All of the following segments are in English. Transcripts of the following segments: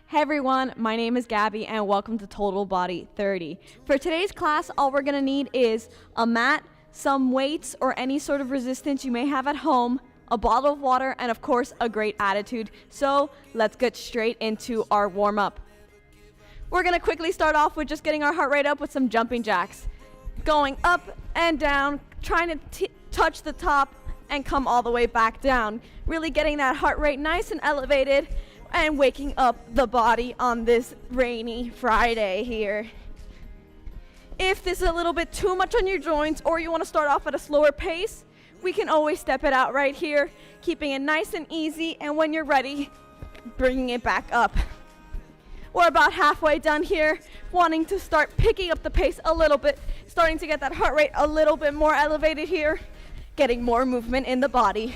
Hey everyone, my name is Gaby and welcome to Total Body 30. For today's class, all we're gonna need is a mat, some weights or any sort of resistance you may have at home, a bottle of water, and of course, a great attitude. So let's get straight into our warm-up. We're gonna quickly start off with just getting our heart rate up with some jumping jacks. Going up and down, trying to touch the top and come all the way back down. Really getting that heart rate nice and elevated and waking up the body on this rainy Friday here. If this is a little bit too much on your joints or you want to start off at a slower pace, we can always step it out right here, keeping it nice and easy, and when you're ready, bringing it back up. We're about halfway done here, wanting to start picking up the pace a little bit, starting to get that heart rate a little bit more elevated here, getting more movement in the body.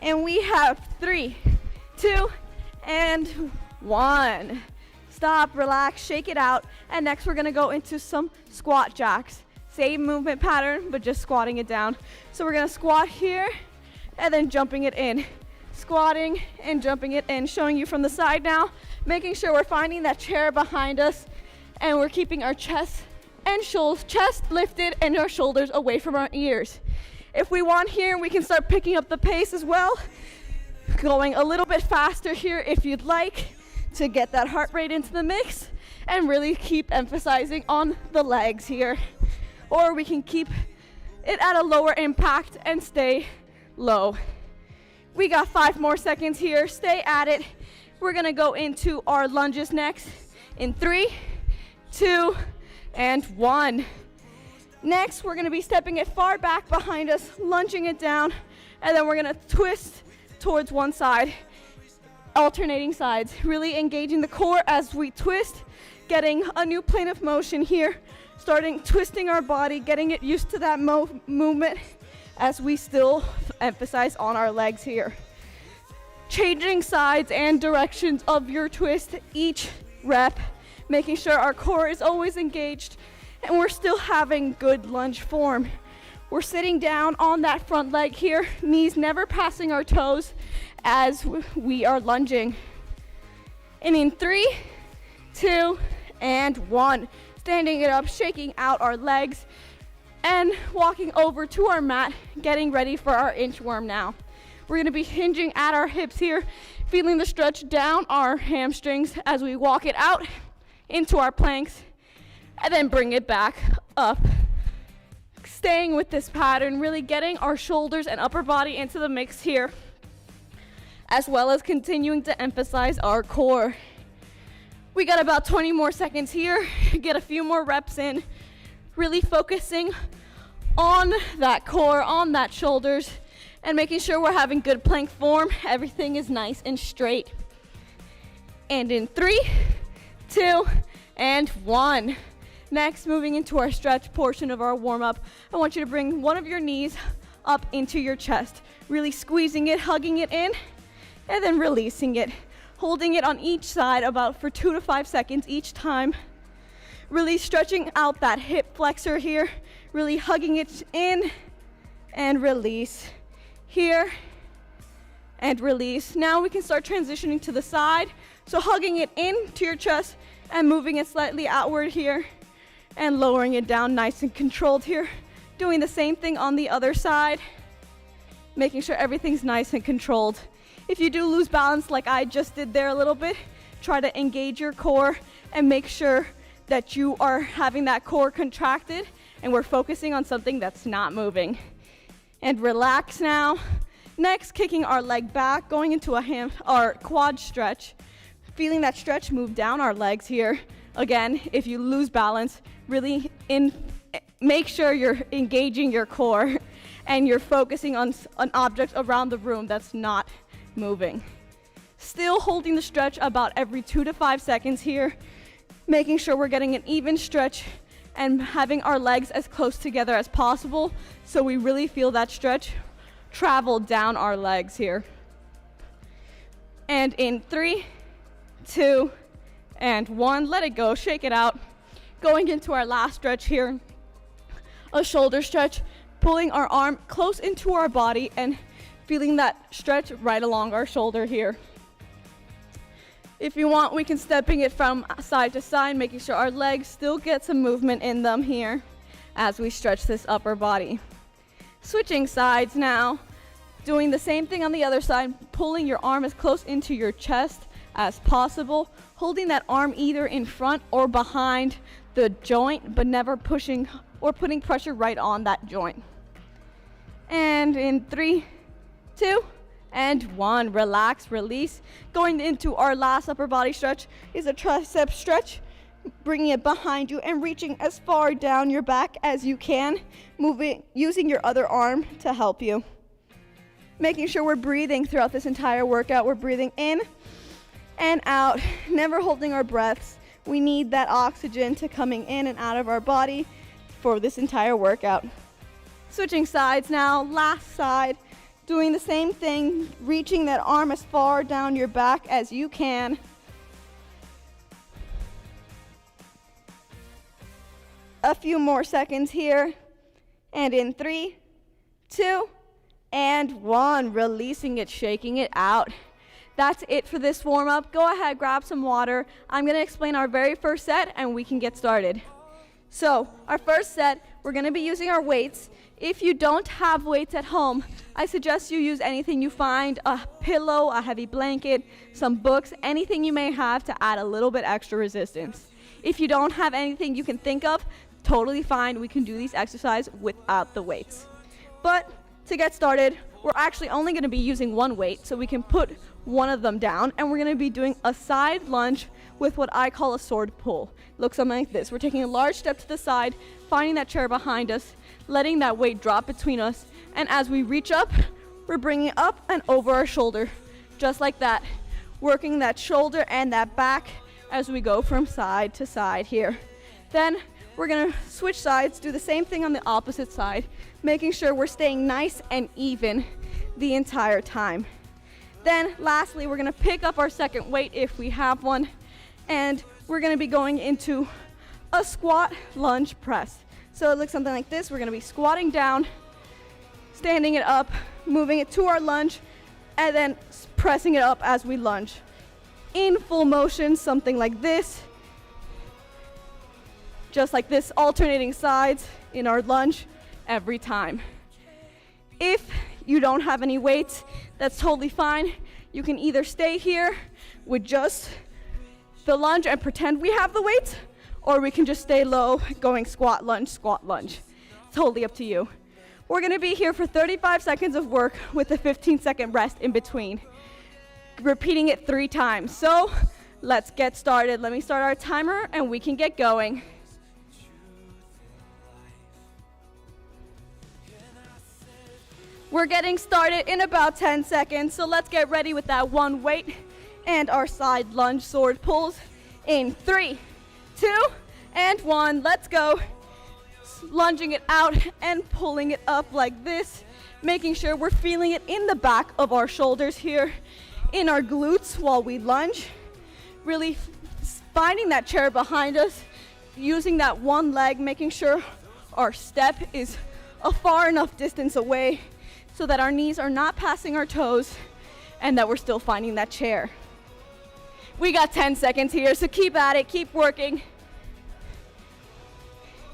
And we have 3, 2, and 1. Stop, relax, shake it out. And next we're gonna go into some squat jacks. Same movement pattern, but just squatting it down. So we're gonna squat here and then jumping it in. Squatting and jumping it in, showing you from the side now, making sure we're finding that chair behind us and we're keeping our chest and shoulders, chest lifted and our shoulders away from our ears. If we want here, we can start picking up the pace as well. Going a little bit faster here if you'd like to get that heart rate into the mix and really keep emphasizing on the legs here. Or we can keep it at a lower impact and stay low. We got 5 more seconds here. Stay at it. We're gonna go into our lunges next in 3, 2, and 1. Next, we're gonna be stepping it far back behind us, lunging it down, and then we're gonna twist towards one side, alternating sides, really engaging the core as we twist, getting a new plane of motion here, starting twisting our body, getting it used to that movement as we still emphasize on our legs here. Changing sides and directions of your twist each rep, making sure our core is always engaged and we're still having good lunge form. We're sitting down on that front leg here, knees never passing our toes as we are lunging. And in 3, 2, and 1. Standing it up, shaking out our legs, and walking over to our mat, getting ready for our inchworm now. We're gonna be hinging at our hips here, feeling the stretch down our hamstrings as we walk it out into our planks, and then bring it back up. Staying with this pattern, really getting our shoulders and upper body into the mix here, as well as continuing to emphasize our core. We got about 20 more seconds here, get a few more reps in, really focusing on that core, on that shoulders, and making sure we're having good plank form. Everything is nice and straight. And in 3, 2, and 1. Next, moving into our stretch portion of our warm-up, I want you to bring one of your knees up into your chest, really squeezing it, hugging it in, and then releasing it, holding it on each side about for 2 to 5 seconds each time. Really stretching out that hip flexor here, really hugging it in and release. Here and release. Now we can start transitioning to the side. So hugging it into your chest and moving it slightly outward here and lowering it down nice and controlled here. Doing the same thing on the other side, making sure everything's nice and controlled. If you do lose balance like I just did there a little bit, try to engage your core and make sure that you are having that core contracted and we're focusing on something that's not moving. And relax now. Next, kicking our leg back, going into our quad stretch. Feeling that stretch move down our legs here. Again, if you lose balance, really make sure you're engaging your core and you're focusing on an object around the room that's not moving. Still holding the stretch about every 2 to 5 seconds here, making sure we're getting an even stretch and having our legs as close together as possible so we really feel that stretch travel down our legs here. And in 3, 2, and 1, let it go, shake it out. Going into our last stretch here, a shoulder stretch, pulling our arm close into our body and feeling that stretch right along our shoulder here. If you want, we can stepping it from side to side, making sure our legs still get some movement in them here as we stretch this upper body. Switching sides now, doing the same thing on the other side, pulling your arm as close into your chest as possible, holding that arm either in front or behind the joint, but never pushing or putting pressure right on that joint. And in 3, 2, and 1, relax, release. Going into our last upper body stretch is a tricep stretch, bringing it behind you and reaching as far down your back as you can, moving, using your other arm to help you. Making sure we're breathing throughout this entire workout. We're breathing in and out, never holding our breaths. We need that oxygen to coming in and out of our body for this entire workout. Switching sides now, last side, doing the same thing, reaching that arm as far down your back as you can. A few more seconds here, and in 3, 2, and 1, releasing it, shaking it out. That's it for this warm-up. Go ahead, grab some water. I'm gonna explain our very first set and we can get started. So our first set, we're gonna be using our weights. If you don't have weights at home, I suggest you use anything you find, a pillow, a heavy blanket, some books, anything you may have to add a little bit extra resistance. If you don't have anything you can think of, totally fine. We can do these exercises without the weights. But to get started, we're actually only gonna be using one weight, so we can put one of them down, and we're gonna be doing a side lunge with what I call a sword pull. Looks something like this. We're taking a large step to the side, finding that chair behind us, letting that weight drop between us, and as we reach up, we're bringing it up and over our shoulder, just like that, working that shoulder and that back as we go from side to side here. Then we're gonna switch sides, do the same thing on the opposite side, making sure we're staying nice and even the entire time. Then lastly, we're gonna pick up our second weight if we have one, and we're gonna be going into a squat lunge press. So it looks something like this. We're gonna be squatting down, standing it up, moving it to our lunge, and then pressing it up as we lunge. In full motion, something like this. Just like this, alternating sides in our lunge every time. If you don't have any weights, that's totally fine. You can either stay here with just the lunge and pretend we have the weights, or we can just stay low, going squat, lunge, squat, lunge. Totally up to you. We're gonna be here for 35 seconds of work with a 15-second rest in between. Repeating it 3 times. So let's get started. Let me start our timer and we can get going. We're getting started in about 10 seconds, so let's get ready with that one weight and our side lunge sword pulls in 3, 2, and 1. Let's go. Lunging it out and pulling it up like this, making sure we're feeling it in the back of our shoulders here, in our glutes while we lunge. Really finding that chair behind us, using that one leg, making sure our step is a far enough distance away so that our knees are not passing our toes and that we're still finding that chair. We got 10 seconds here, so keep at it, keep working.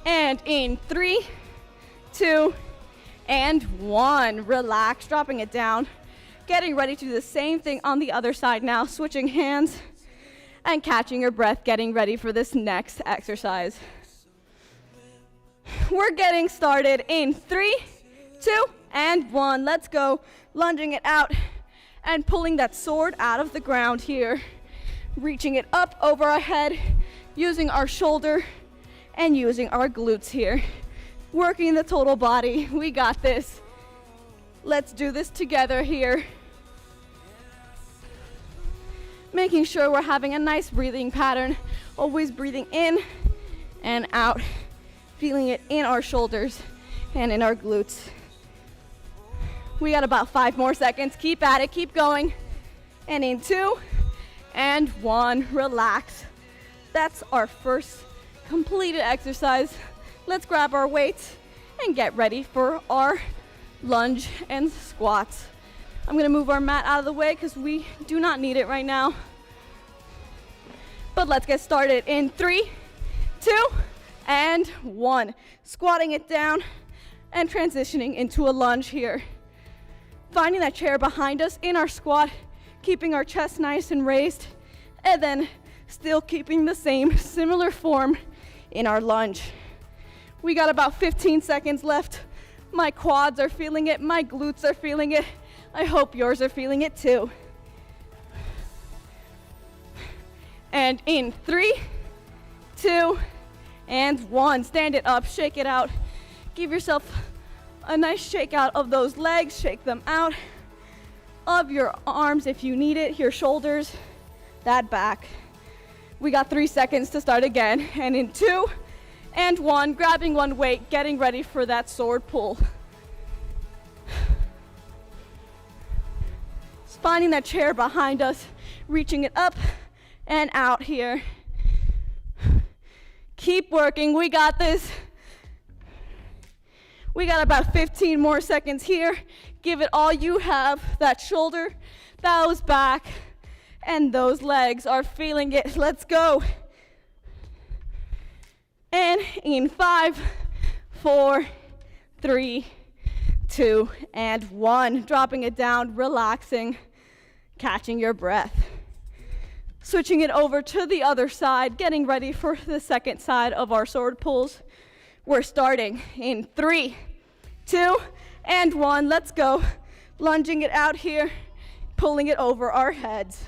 And in 3, 2, and 1. Relax, dropping it down. Getting ready to do the same thing on the other side now, switching hands and catching your breath, getting ready for this next exercise. We're getting started in 3, 2, and 1. Let's go. Lunging it out and pulling that sword out of the ground here. Reaching it up over our head, using our shoulder and using our glutes here. Working the total body. We got this. Let's do this together here. Making sure we're having a nice breathing pattern. Always breathing in and out. Feeling it in our shoulders and in our glutes. We got about 5 more seconds. Keep at it, keep going. And in 2 and 1, relax. That's our first completed exercise. Let's grab our weights and get ready for our lunge and squats. I'm gonna move our mat out of the way because we do not need it right now. But let's get started in 3, 2, and 1. Squatting it down and transitioning into a lunge here. Finding that chair behind us in our squat, keeping our chest nice and raised, and then still keeping the same similar form in our lunge. We got about 15 seconds left. My quads are feeling it, my glutes are feeling it. I hope yours are feeling it too. And in 3, 2, and 1. Stand it up, shake it out. Give yourself a nice shake out of those legs, shake them out of your arms if you need it, your shoulders, that back. We got 3 seconds to start again. And in 2 and 1, grabbing one weight, getting ready for that sword pull. Finding that chair behind us, reaching it up and out here. Keep working, we got this. We got about 15 more seconds here. Give it all you have. That shoulder, those back, and those legs are feeling it. Let's go. And in 5, 4, 3, 2, and 1. Dropping it down, relaxing, catching your breath. Switching it over to the other side, getting ready for the second side of our sword pulls. We're starting in 3, 2, and 1. Let's go. Lunging it out here, pulling it over our heads.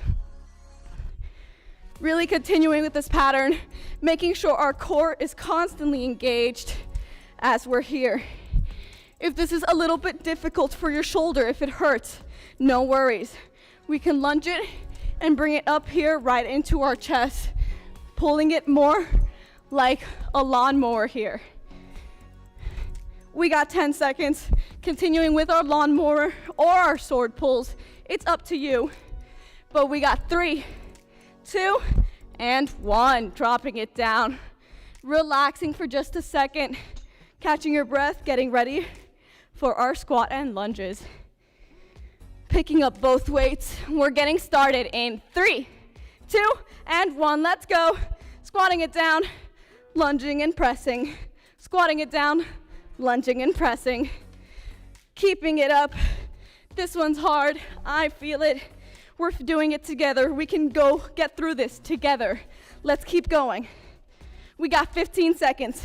Really continuing with this pattern, making sure our core is constantly engaged as we're here. If this is a little bit difficult for your shoulder, if it hurts, no worries. We can lunge it and bring it up here right into our chest, pulling it more like a lawnmower here. We got 10 seconds, continuing with our lawnmower or our sword pulls. It's up to you. But we got 3, 2, and 1. Dropping it down, relaxing for just a second, catching your breath, getting ready for our squat and lunges. Picking up both weights. We're getting started in 3, 2, and 1. Let's go. Squatting it down, lunging and pressing. Squatting it down, lunging and pressing. Keeping it up. This one's hard. I feel it. We're doing it together. We can go get through this together. Let's keep going. We got 15 seconds.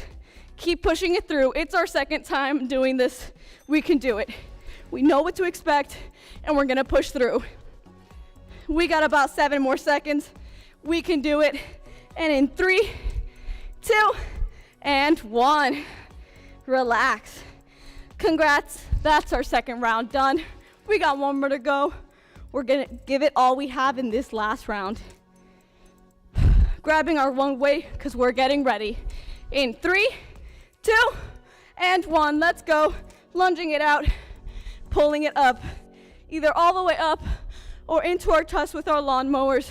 Keep pushing it through. It's our second time doing this. We can do it. We know what to expect, and we're gonna push through. We got about 7 more seconds. We can do it. And in 3, 2, and 1. Relax. Congrats, that's our second round done. We got 1 more to go. We're gonna give it all we have in this last round. Grabbing our one weight, because we're getting ready. In 3, 2, and 1, let's go. Lunging it out, pulling it up, either all the way up or into our chest with our lawnmowers.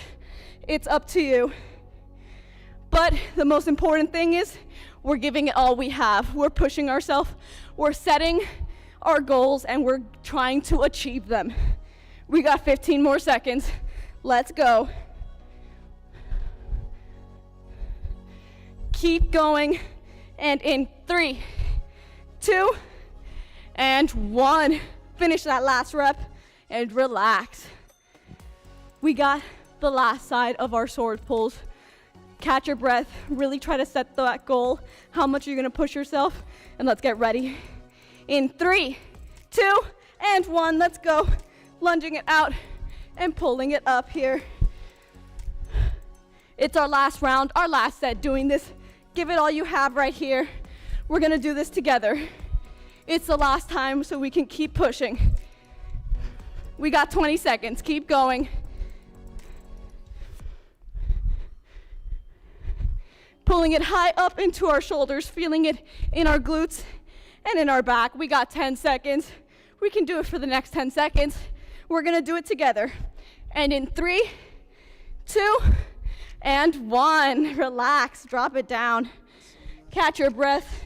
It's up to you. But the most important thing is we're giving it all we have. We're pushing ourselves, we're setting our goals, and we're trying to achieve them. We got 15 more seconds. Let's go. Keep going. And in 3, 2, and 1. Finish that last rep and relax. We got the last side of our sword pulls. Catch your breath. Really try to set that goal. How much are you gonna push yourself? And let's get ready. In 3, 2, and 1. Let's go. Lunging it out and pulling it up here. It's our last round, our last set doing this. Give it all you have right here. We're gonna do this together. It's the last time, so we can keep pushing. We got 20 seconds, keep going. Pulling it high up into our shoulders, feeling it in our glutes and in our back. We got 10 seconds. We can do it for the next 10 seconds. We're gonna do it together. And in 3, 2, and 1. Relax, drop it down. Catch your breath.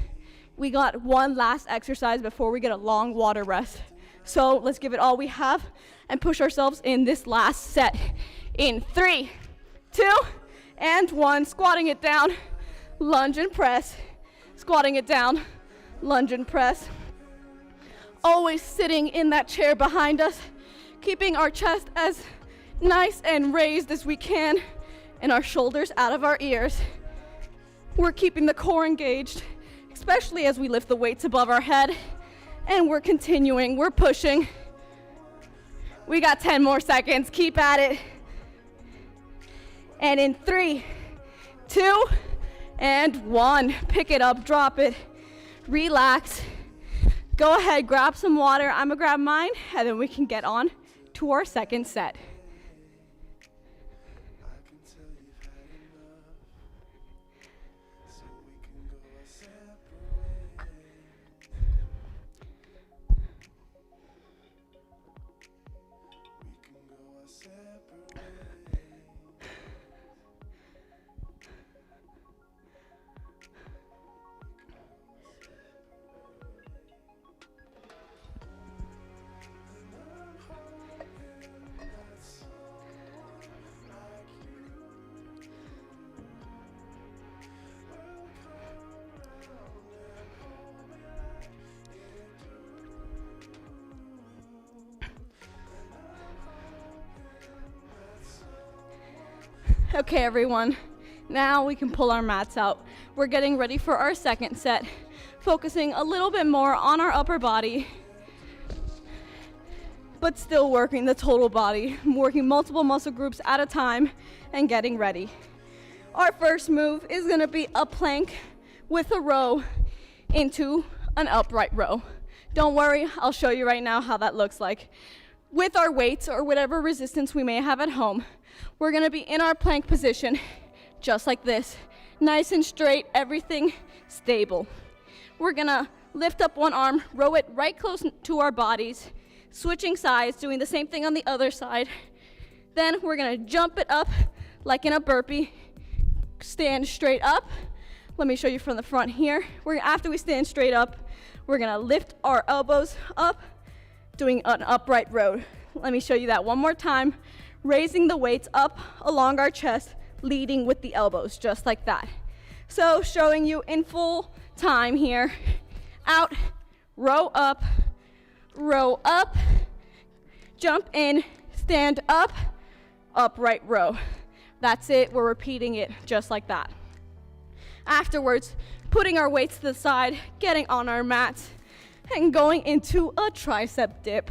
We got one last exercise before we get a long water rest. So let's give it all we have and push ourselves in this last set. In 3, 2, and 1. Squatting it down, lunge and press. Squatting it down, lunge and press. Always sitting in that chair behind us, keeping our chest as nice and raised as we can and our shoulders out of our ears. We're keeping the core engaged, especially as we lift the weights above our head, and we're continuing, we're pushing. We got 10 more seconds, keep at it. And in 3, 2, and 1, pick it up, drop it, relax. Go ahead, grab some water. I'm gonna grab mine, and then we can get on to our second set. Okay, everyone, now we can pull our mats out. We're getting ready for our second set, focusing a little bit more on our upper body, but still working the total body, working multiple muscle groups at a time and getting ready. Our first move is gonna be a plank with a row into an upright row. Don't worry, I'll show you right now how that looks like. With our weights or whatever resistance we may have at home, we're gonna be in our plank position, just like this. Nice and straight, everything stable. We're gonna lift up one arm, row it right close to our bodies, switching sides, doing the same thing on the other side. Then we're gonna jump it up like in a burpee, stand straight up. Let me show you from the front here. After we stand straight up, we're gonna lift our elbows up, doing an upright row. Let me show you that one more time. Raising the weights up along our chest, leading with the elbows, just like that. So showing you in full time here. Out, row up, jump in, stand up, upright row. That's it, we're repeating it just like that. Afterwards, putting our weights to the side, getting on our mats, and going into a tricep dip.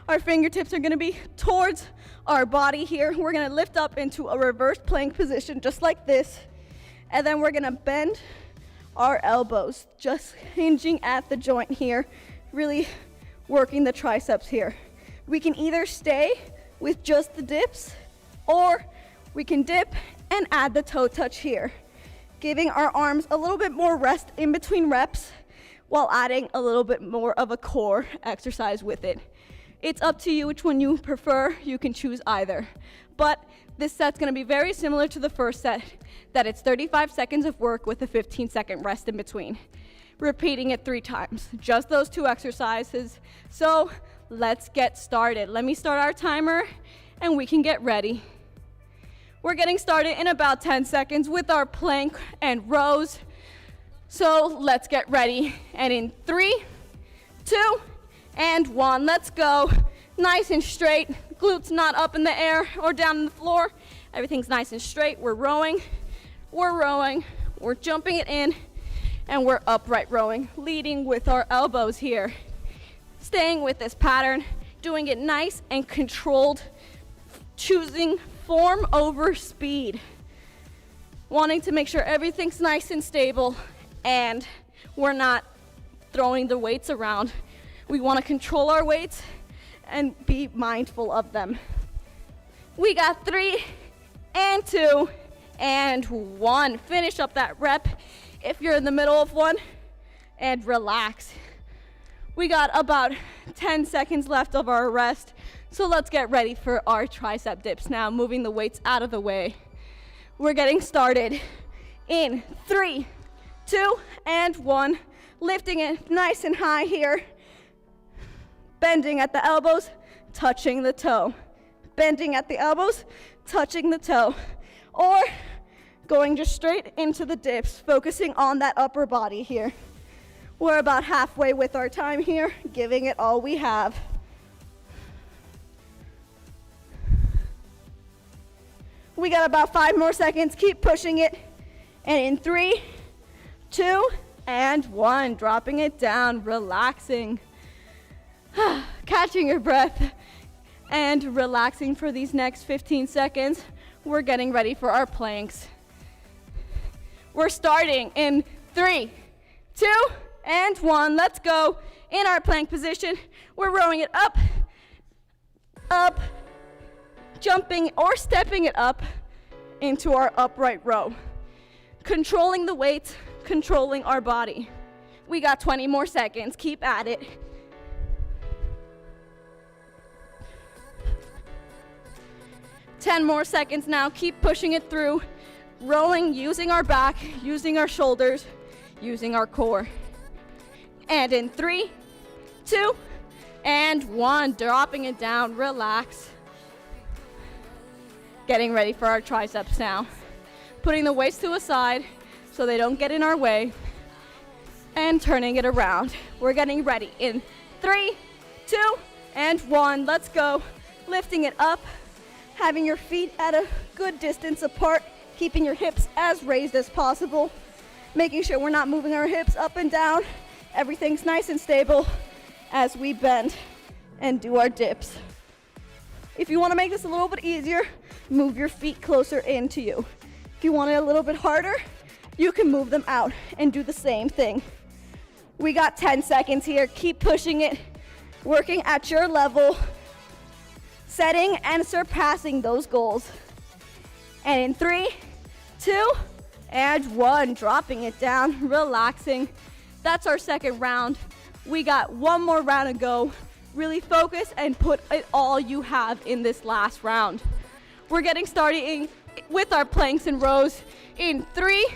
Our fingertips are gonna be towards our body here. We're gonna lift up into a reverse plank position, just like this. And then we're gonna bend our elbows, just hinging at the joint here, really working the triceps here. We can either stay with just the dips, or we can dip and add the toe touch here, giving our arms a little bit more rest in between reps while adding a little bit more of a core exercise with it. It's up to you which one you prefer. You can choose either. But this set's gonna be very similar to the first set, that it's 35 seconds of work with a 15-second rest in between. Repeating it 3 times, just those 2 exercises. So let's get started. Let me start our timer and we can get ready. We're getting started in about 10 seconds with our plank and rows. So let's get ready. And in 3, 2, and 1, let's go. Nice and straight, glutes not up in the air or down on the floor. Everything's nice and straight. We're rowing, we're jumping it in, and we're upright rowing, leading with our elbows here. Staying with this pattern, doing it nice and controlled, choosing form over speed. Wanting to make sure everything's nice and stable and we're not throwing the weights around. We want to control our weights and be mindful of them. We got 3 and 2 and 1. Finish up that rep if you're in the middle of one and relax. We got about 10 seconds left of our rest, so let's get ready for our tricep dips now, moving the weights out of the way. We're getting started in 3, 2, and 1. Lifting it nice and high here. Bending at the elbows, touching the toe. Bending at the elbows, touching the toe, or going just straight into the dips, focusing on that upper body here. We're about halfway with our time here, giving it all we have. We got about 5 more seconds. Keep pushing it. And in 3, 2, and 1, dropping it down, relaxing. Catching your breath and relaxing for these next 15 seconds. We're getting ready for our planks. We're starting in 3, 2, and 1. Let's go. In our plank position, we're rowing it up, up, jumping or stepping it up into our upright row. Controlling the weight, controlling our body. We got 20 more seconds. Keep at it. Ten more seconds now. Keep pushing it through. Rowing, using our back, using our shoulders, using our core. And in 3, 2, and 1. Dropping it down. Relax. Getting ready for our triceps now. Putting the weights to a side so they don't get in our way. And turning it around. We're getting ready in 3, 2, and 1. Let's go. Lifting it up. Having your feet at a good distance apart, keeping your hips as raised as possible, making sure we're not moving our hips up and down. Everything's nice and stable as we bend and do our dips. If you want to make this a little bit easier, move your feet closer into you. If you want it a little bit harder, you can move them out and do the same thing. We got 10 seconds here. Keep pushing it, working at your level, setting and surpassing those goals. And in 3, 2, and 1, dropping it down, relaxing. That's our second round. We got one more round to go. Really focus and put it all you have in this last round. We're getting started with our planks and rows in 3,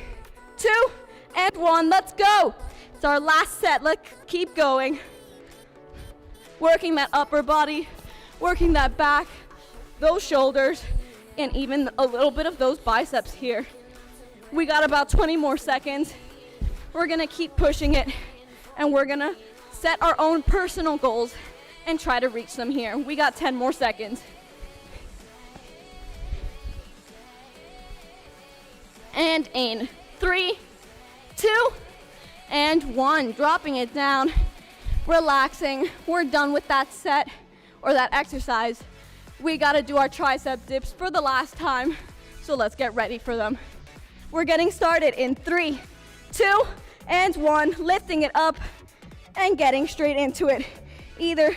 2, and 1. Let's go. It's our last set. Let's keep going. Working that upper body, working that back, those shoulders, and even a little bit of those biceps here. We got about 20 more seconds. We're gonna keep pushing it, and we're gonna set our own personal goals and try to reach them here. We got 10 more seconds. And in 3, 2, and 1, dropping it down, relaxing. We're done with that set or that exercise. We gotta do our tricep dips for the last time, so let's get ready for them. We're getting started in 3, 2, and 1, lifting it up and getting straight into it. Either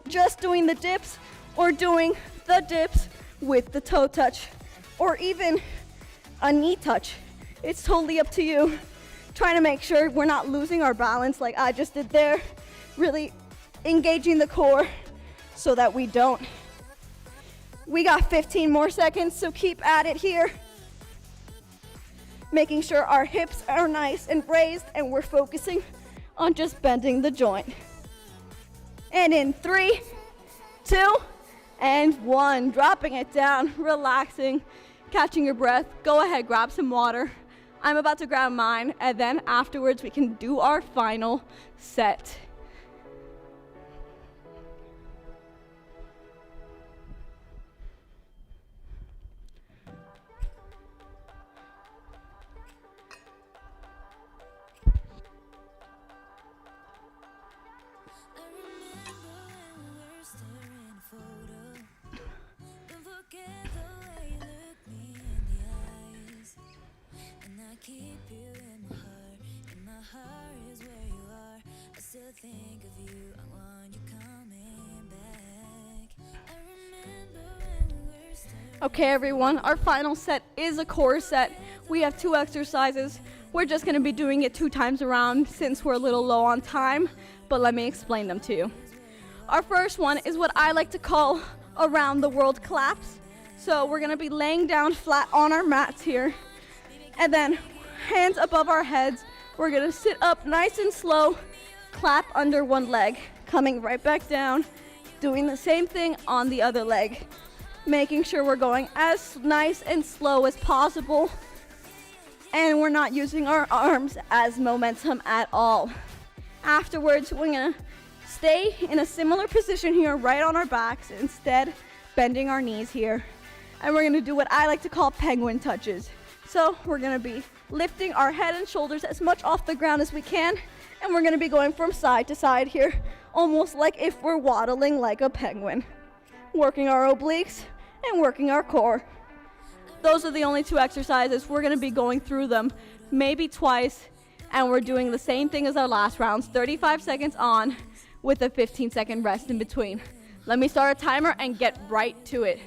just doing the dips or doing the dips with the toe touch or even a knee touch. It's totally up to you. Trying to make sure we're not losing our balance like I just did there. Really engaging the core so that we don't. We got 15 more seconds, so keep at it here. Making sure our hips are nice and raised and we're focusing on just bending the joint. And in 3, 2, and 1, dropping it down, relaxing, catching your breath. Go ahead, grab some water. I'm about to grab mine, and then afterwards we can do our final set. Keep you in my heart is where you are. I still think of you, I want you coming back. I remember when we were still. Okay everyone, our final set is a core set. We have 2 exercises. We're just gonna be doing it 2 times around since we're a little low on time, but let me explain them to you. Our first one is what I like to call around the world claps. So we're gonna be laying down flat on our mats here, and then hands above our heads. We're gonna sit up nice and slow, clap under one leg, coming right back down, doing the same thing on the other leg. making sure we're going as nice and slow as possible, and we're not using our arms as momentum at all. Afterwards, we're gonna stay in a similar position here, right on our backs, instead bending our knees here. And we're gonna do what I like to call penguin touches. So we're gonna be lifting our head and shoulders as much off the ground as we can, and we're gonna be going from side to side here, almost like if we're waddling like a penguin. Working our obliques and working our core. Those are the only two exercises. We're gonna be going through them maybe twice, and we're doing the same thing as our last rounds, 35 seconds on with a 15-second rest in between. Let me start a timer and get right to it.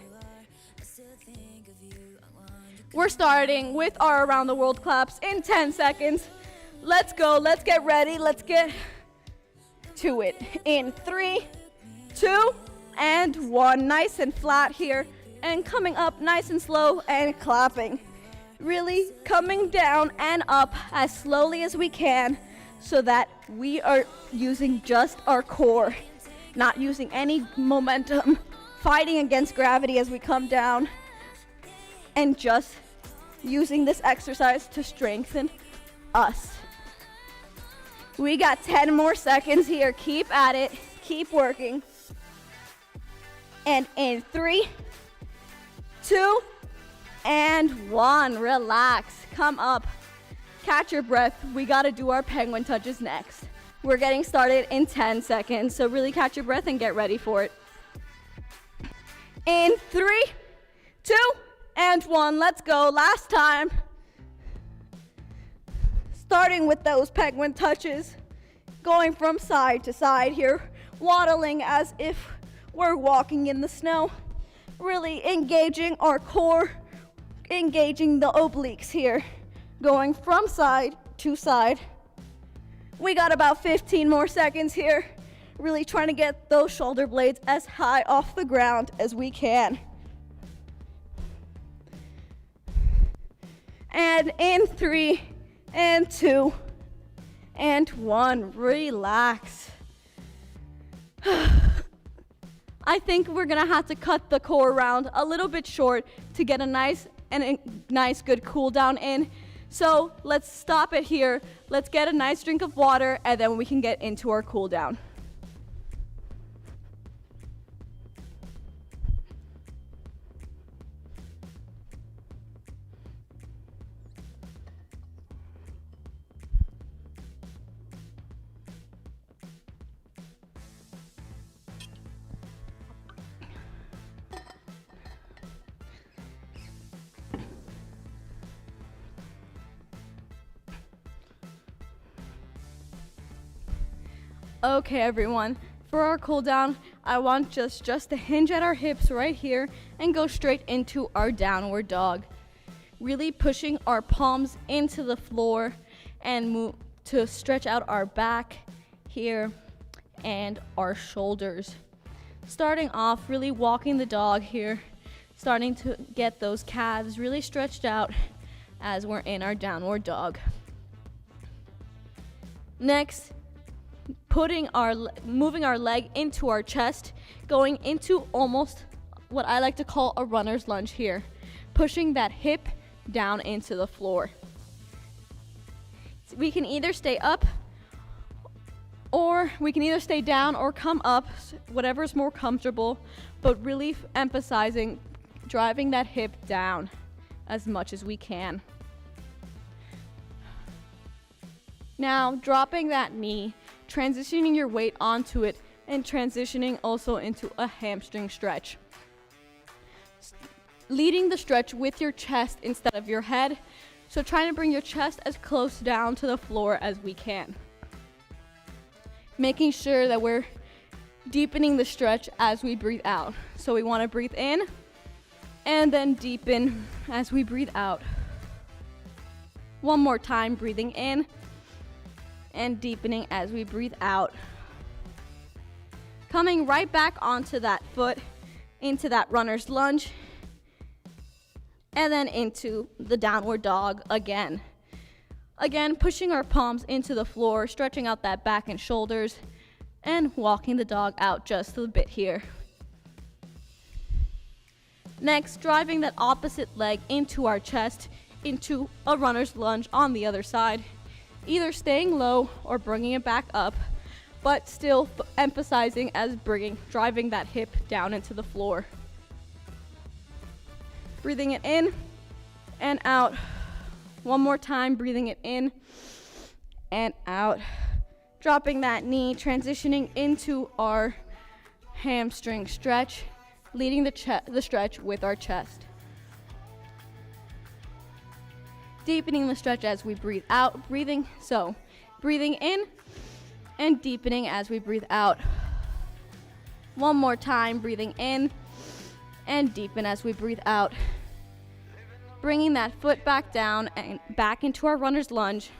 We're starting with our around the world claps in 10 seconds. Let's go, let's get ready, let's get to it. In 3, 2, and 1. Nice and flat here, and coming up nice and slow and clapping. Really coming down and up as slowly as we can so that we are using just our core, not using any momentum, fighting against gravity as we come down, and just using this exercise to strengthen us. We got 10 more seconds here. Keep at it, keep working. And in 3, 2, and 1, relax, come up, catch your breath. We gotta do our penguin touches next. We're getting started in 10 seconds, so really catch your breath and get ready for it. In 3, 2, and 1, let's go, last time. Starting with those penguin touches, going from side to side here, waddling as if we're walking in the snow. Really engaging our core, engaging the obliques here, going from side to side. We got about 15 more seconds here, really trying to get those shoulder blades as high off the ground as we can. And in 3, and 2, and 1, relax. I think we're gonna have to cut the core round a little bit short to get a nice good cool down in. So let's stop it here. Let's get a nice drink of water, and then we can get into our cool down. Okay, everyone, for our cool down, I want just to hinge at our hips right here and go straight into our downward dog. Really pushing our palms into the floor and move to stretch out our back here and our shoulders. Starting off, really walking the dog here, starting to get those calves really stretched out as we're in our downward dog. Next, moving our leg into our chest, going into almost what I like to call a runner's lunge here, pushing that hip down into the floor. We can either stay up, or we can either stay down or come up, whatever's more comfortable, but really emphasizing driving that hip down as much as we can. Now, dropping that knee, transitioning your weight onto it, and transitioning also into a hamstring stretch. Leading the stretch with your chest instead of your head, so trying to bring your chest as close down to the floor as we can. Making sure that we're deepening the stretch as we breathe out. So we want to breathe in and then deepen as we breathe out. One more time, breathing in and deepening as we breathe out. Coming right back onto that foot, into that runner's lunge, and then into the downward dog again. Again, pushing our palms into the floor, stretching out that back and shoulders, and walking the dog out just a bit here. Next, driving that opposite leg into our chest, into a runner's lunge on the other side. Either staying low or bringing it back up, but still emphasizing as driving that hip down into the floor. Breathing it in and out. One more time, breathing it in and out. Dropping that knee, transitioning into our hamstring stretch, leading the stretch with our chest. Deepening the stretch as we breathe out, breathing in and deepening as we breathe out. One more time, breathing in and deepen as we breathe out. Bringing that foot back down and back into our runner's lunge,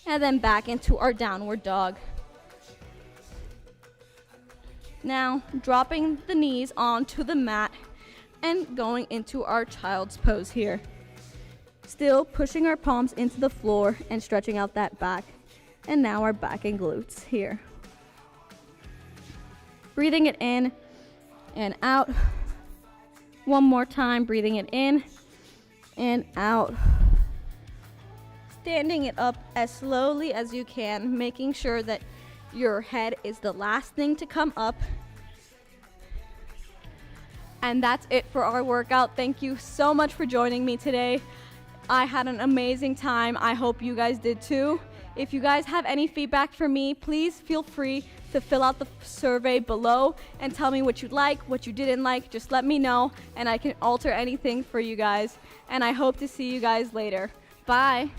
and then back into our downward dog. Now, dropping the knees onto the mat and going into our child's pose here. Still pushing our palms into the floor and stretching out that back. And now our back and glutes here. Breathing it in and out. One more time, breathing it in and out. Standing it up as slowly as you can, making sure that your head is the last thing to come up. And that's it for our workout. Thank you so much for joining me today. I had an amazing time. I hope you guys did too. If you guys have any feedback for me, please feel free to fill out the survey below and tell me what you like, what you didn't like. Just let me know and I can alter anything for you guys. And I hope to see you guys later. Bye.